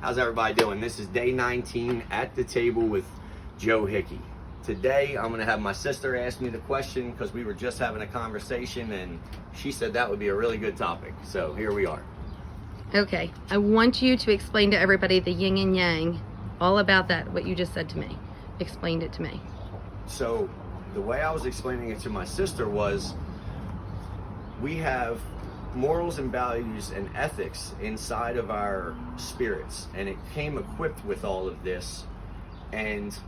How's everybody doing? This is day 19 at the table with Joe Hickey. Today I'm going to have my sister ask me the question because we were just having a conversation and she said that would be a really good topic. So here we are. Okay, I want you to explain to everybody the yin and yang, all about that, what you just said to me. Explained it to me. So the way I was explaining it to my sister was we have morals and values and ethics inside of our spirits, and it came equipped with all of this. And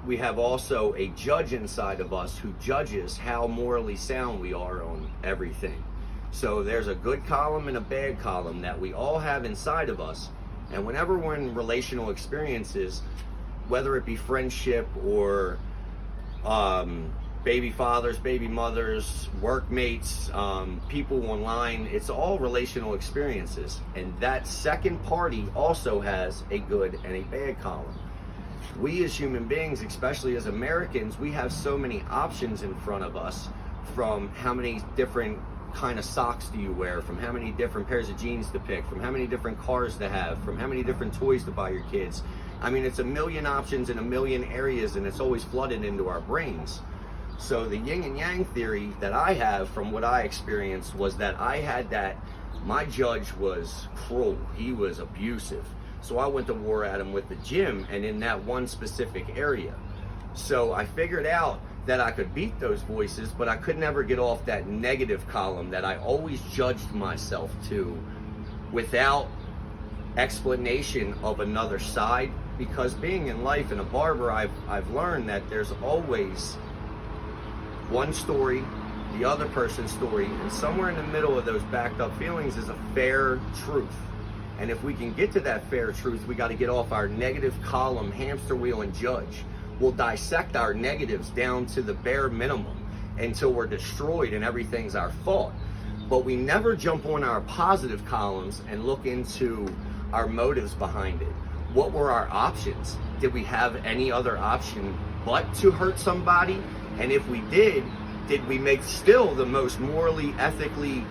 we have also a judge inside of us who judges how morally sound we are on everything. So there's a good column and a bad column that we all have inside of us. And whenever we're in relational experiences, whether it be friendship or baby fathers, baby mothers, workmates, people online, it's all relational experiences. And that second party also has a good and a bad column. We as human beings, especially as Americans, we have so many options in front of us, from how many different kind of socks do you wear, from how many different pairs of jeans to pick, from how many different cars to have, from how many different toys to buy your kids. I mean, it's a million options in a million areas, and it's always flooded into our brains. So the yin and yang theory that I have from what I experienced was that I had that my judge was cruel, he was abusive. So I went to war at him with the gym and in that one specific area. So I figured out that I could beat those voices, but I could never get off that negative column that I always judged myself to without explanation of another side. Because being in life and a barber, I've learned that there's always one story, the other person's story, and somewhere in the middle of those backed up feelings is a fair truth. And if we can get to that fair truth, we got to get off our negative column hamster wheel and judge. We'll dissect our negatives down to the bare minimum until we're destroyed and everything's our fault. But we never jump on our positive columns and look into our motives behind it. What were our options? Did we have any other option but to hurt somebody? And if we did we make still the most morally, ethically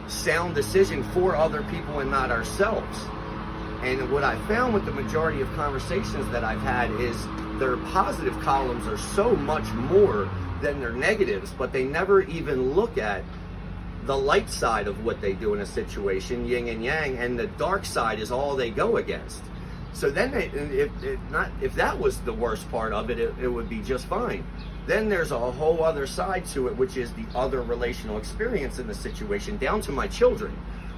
sound decision for other people and not ourselves? And what I found with the majority of conversations that I've had is their positive columns are so much more than their negatives, but they never even look at the light side of what they do in a situation, yin and yang, and the dark side is all they go against. So then if that was the worst part of it, it would be just fine. Then there's a whole other side to it, which is the other relational experience in the situation, down to my children,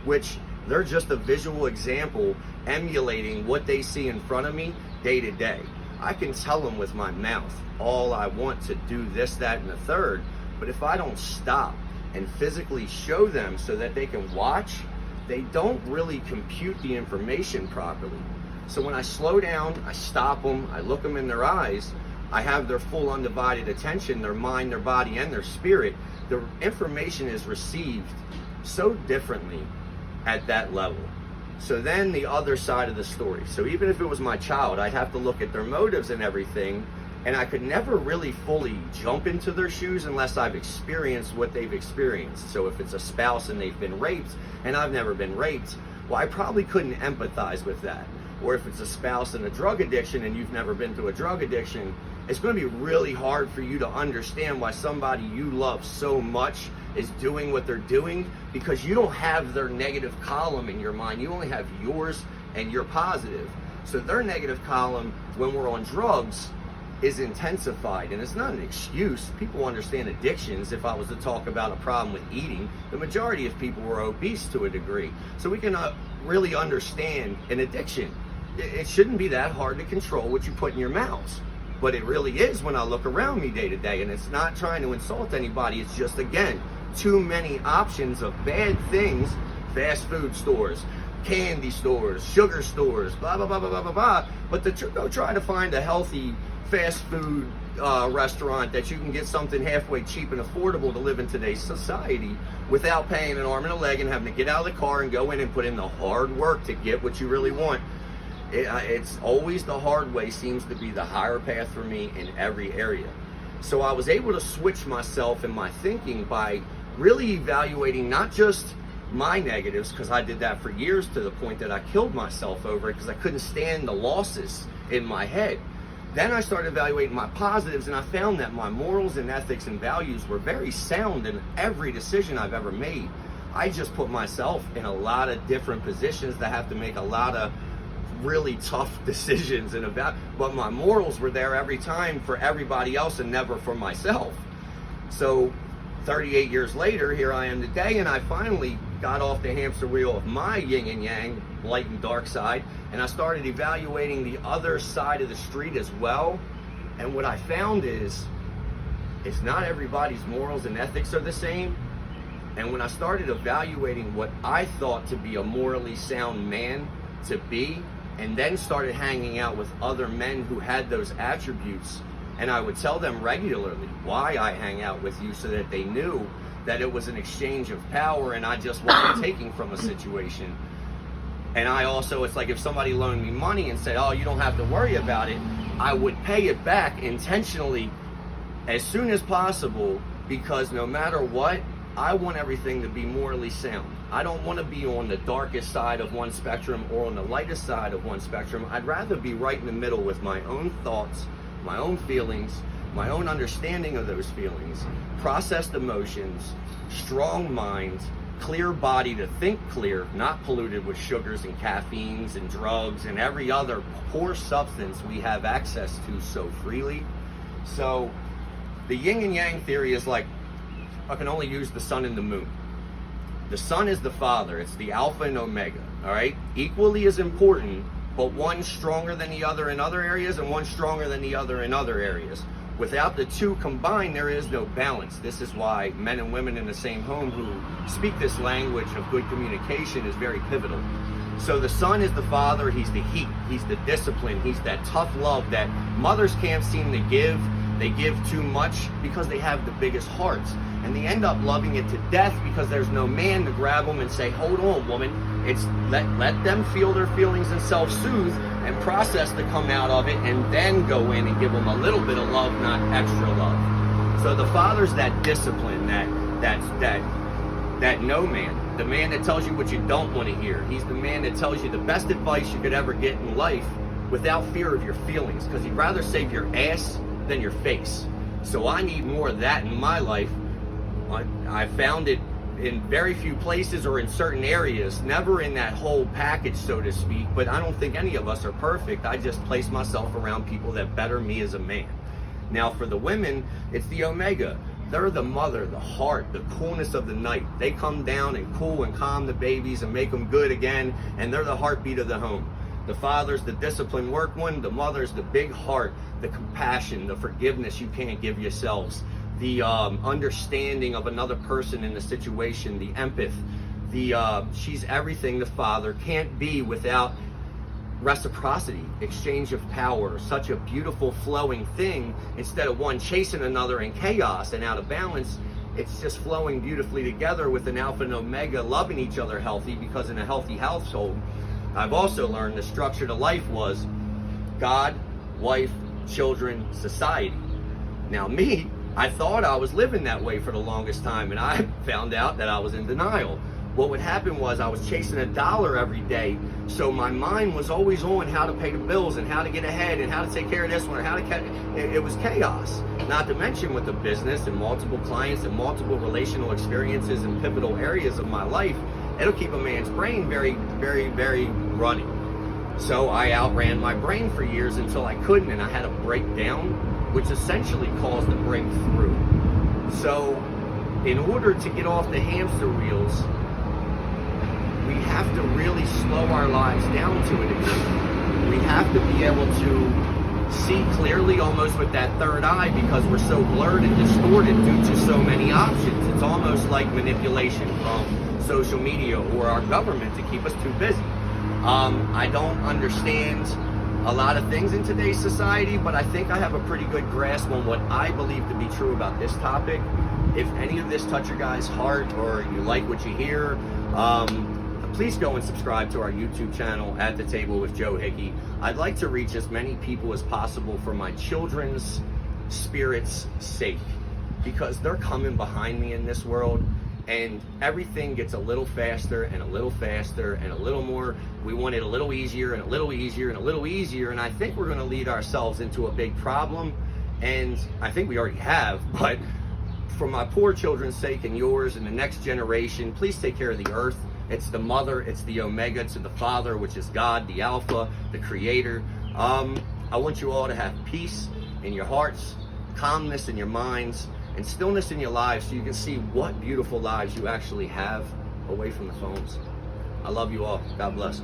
which they're just a visual example emulating what they see in front of me day to day. I can tell them with my mouth all I want to do, this, that, and the third, but if I don't stop and physically show them so that they can watch, they don't really compute the information properly. So when I slow down, I stop them, I look them in their eyes, I have their full undivided attention, their mind, their body, and their spirit. The information is received so differently at that level. So then the other side of the story. So even if it was my child, I'd have to look at their motives and everything, and I could never really fully jump into their shoes unless I've experienced what they've experienced. So if it's a spouse and they've been raped and I've never been raped, well, I probably couldn't empathize with that. Or if it's a spouse and a drug addiction and you've never been through a drug addiction, it's going to be really hard for you to understand why somebody you love so much is doing what they're doing, because you don't have their negative column in your mind. You only have yours and your positive. So their negative column when we're on drugs is intensified, and it's not an excuse. People understand addictions. If I was to talk about a problem with eating, the majority of people were obese to a degree. So we can really understand an addiction. It shouldn't be that hard to control what you put in your mouths. But it really is when I look around me day to day, and it's not trying to insult anybody. It's just, again, too many options of bad things. Fast food stores, candy stores, sugar stores, blah, blah, blah, blah, blah, blah, blah. But to go try to find a healthy fast food restaurant that you can get something halfway cheap and affordable to live in today's society without paying an arm and a leg and having to get out of the car and go in and put in the hard work to get what you really want. It's always the hard way seems to be the higher path for me in every area. So I was able to switch myself in my thinking by really evaluating not just my negatives, because I did that for years to the point that I killed myself over it because I couldn't stand the losses in my head. Then I started evaluating my positives, and I found that my morals and ethics and values were very sound in every decision I've ever made. I just put myself in a lot of different positions that have to make a lot of really tough decisions, but my morals were there every time for everybody else and never for myself. So 38 years later, here I am today, and I finally got off the hamster wheel of my yin and yang, light and dark side, and I started evaluating the other side of the street as well. And what I found is, it's not everybody's morals and ethics are the same. And when I started evaluating what I thought to be a morally sound man to be, and then started hanging out with other men who had those attributes, and I would tell them regularly why I hang out with you, so that they knew that it was an exchange of power and I just wasn't taking from a situation. And I also, it's like if somebody loaned me money and said, oh, you don't have to worry about it, I would pay it back intentionally as soon as possible, because no matter what, I want everything to be morally sound. I don't want to be on the darkest side of one spectrum or on the lightest side of one spectrum. I'd rather be right in the middle with my own thoughts, my own feelings, my own understanding of those feelings, processed emotions, strong mind, clear body to think clear, not polluted with sugars and caffeines and drugs and every other poor substance we have access to so freely. So the yin and yang theory is like, I can only use the sun and the moon. The sun is the father, it's the alpha and omega, all right? Equally as important, but one stronger than the other in other areas and one stronger than the other in other areas. Without the two combined, there is no balance. This is why men and women in the same home who speak this language of good communication is very pivotal. So the sun is the father, he's the heat, he's the discipline, he's that tough love that mothers can't seem to give. They give too much because they have the biggest hearts. And they end up loving it to death because there's no man to grab them and say, hold on, woman. It's let them feel their feelings and self-soothe and process to come out of it, and then go in and give them a little bit of love, not extra love. So the father's that discipline, that no man, the man that tells you what you don't want to hear. He's the man that tells you the best advice you could ever get in life without fear of your feelings, because he'd rather save your ass than your face. So I need more of that in my life. I found it in very few places or in certain areas, never in that whole package, so to speak, but I don't think any of us are perfect. I just place myself around people that better me as a man. Now for the women, it's the omega. They're the mother, the heart, the coolness of the night. They come down and cool and calm the babies and make them good again, and they're the heartbeat of the home. The father's the disciplined work one, the mother's the big heart, the compassion, the forgiveness you can't give yourselves, the understanding of another person in the situation, the empath, she's everything the father can't be without reciprocity, exchange of power, such a beautiful flowing thing. Instead of one chasing another in chaos and out of balance, it's just flowing beautifully together with an alpha and omega loving each other healthy, because in a healthy household, I've also learned the structure to life was God, wife, children, society. Now me, I thought I was living that way for the longest time, and I found out that I was in denial. What would happen was I was chasing $1 every day, so my mind was always on how to pay the bills and how to get ahead and how to take care of this one or how to it was chaos. Not to mention with the business and multiple clients and multiple relational experiences in pivotal areas of my life, it'll keep a man's brain very, very, very running. So I outran my brain for years until I couldn't, and I had a breakdown, which essentially caused a breakthrough. So in order to get off the hamster wheels, we have to really slow our lives down to a degree. We have to be able to see clearly, almost with that third eye, because we're so blurred and distorted due to so many options. It's almost like manipulation from social media or our government to keep us too busy. I don't understand a lot of things in today's society, but I think I have a pretty good grasp on what I believe to be true about this topic. If any of this touch your guys' heart or you like what you hear, please go and subscribe to our YouTube channel, At the Table with Joe Hickey. I'd like to reach as many people as possible for my children's spirit's sake, because they're coming behind me in this world, and everything gets a little faster and a little faster and a little more. We want it a little easier and a little easier and a little easier, and I think we're going to lead ourselves into a big problem, and I think we already have. But for my poor children's sake and yours and the next generation, please take care of the earth. It's the mother, it's the omega, it's the father, which is God, the alpha, the creator. I want you all to have peace in your hearts, calmness in your minds, and stillness in your lives, so you can see what beautiful lives you actually have away from the phones. I love you all. God bless.